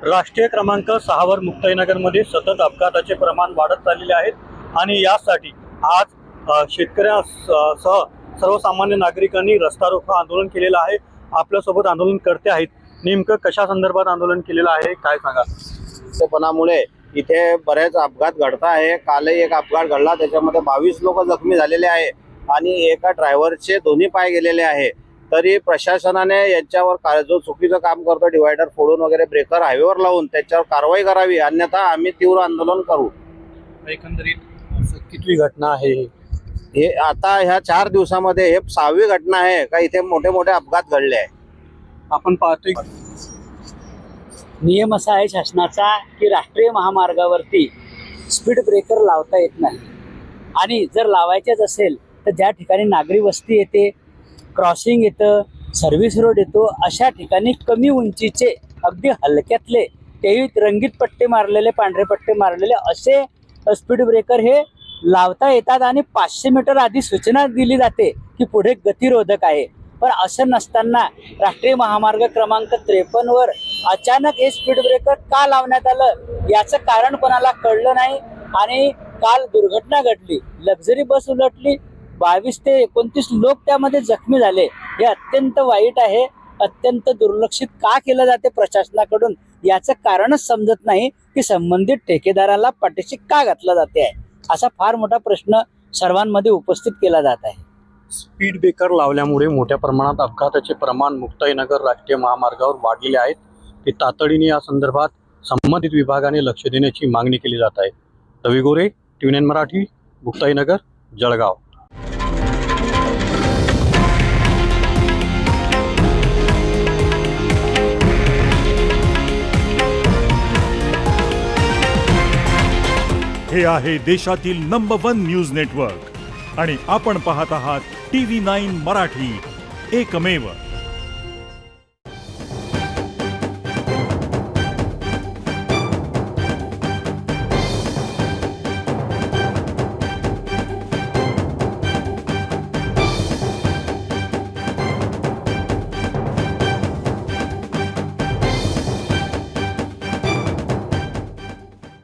राष्ट्रीय क्रमांक 6 वर मुक्ताईनगरमध्ये सतत अपघाताचे प्रमाण वाढत चाललेले आहेत आणि यासाठी आज शेतकऱ्यांसह सर्वसामान्य नागरिकांनी रस्ता रोको आंदोलन केलेलं आहे। आपल्यासोबत आंदोलन करते आहेत। नेमकं कशा संदर्भात आंदोलन केलेलं आहे काय सांगा? पणामुळे इथे बरेच अपघात घडत आहे। कालही एक अपघात घडला, त्याच्यामध्ये 22 लोक जखमी झालेले आहे आणि एका ड्रायव्हरचे दोन्ही पाय गेलेले आहे। तरी प्रशासनाने यांच्यावर जो चुकीचं काम करतो, डिवायडर फोडून वगैरे ब्रेकर हायवेवर लावून त्याच्यावर कारवाई करावी, अन्यथा आम्ही तीव्र आंदोलन करू। एकंदरीत कितवी घटना आहे हे आता ह्या 4 दिवसामध्ये हे 6वी घटना आहे का इथे मोठे मोठे अपघात घडले आहे। आपण पाहतोय नियम असा आहे शासनाचा की राष्ट्रीय महामार्गावरती स्पीड ब्रेकर लावता येत नाही आणि जर लावायचेच असेल तर ज्या ठिकाणी नागरी वस्ती येते, क्रॉसिंग येतं, सर्व्हिस रोड येतो, अशा ठिकाणी कमी उंचीचे अगदी हलक्यातले तेही रंगीत पट्टे मारलेले, पांढरे पट्टे मारलेले असे स्पीड ब्रेकर हे लावता येतात आणि 500 मीटर आधी सूचना दिली जाते की पुढे गतिरोधक आहे। पण असं नसताना राष्ट्रीय महामार्ग क्रमांक 53 वर अचानक हे स्पीड ब्रेकर का लावण्यात आलं याचं कारण कोणाला कळलं नाही आणि काल दुर्घटना घडली, लक्झरी बस उलटली, 22 ते 29 लोक त्यामध्ये जखमी झाले। हे अत्यंत वाईट आहे, अत्यंत दुर्लक्षित का केलं जाते प्रशासनाकडून याचं कारणच समजत नाही की संबंधित ठेकेदाराला पाठीशी का घातलं जाते आहे, असा फार मोठा प्रश्न सर्वांमध्ये उपस्थित केला जात आहे। स्पीड ब्रेकर लावल्यामुळे मोठ्या प्रमाणात अपघाताचे प्रमाण मुक्ताईनगर राष्ट्रीय महामार्गावर वाढलेले आहेत। ते तातडीने या संदर्भात संबंधित विभागाने लक्ष देण्याची मागणी केली जात आहे। रवी गोरे, TVN मराठी, मुक्ताईनगर, जळगाव। हे आहे देशातील नंबर 1 न्यूज नेटवर्क आणि आपण पाहत आहात TV9 मराठी, एकमेव।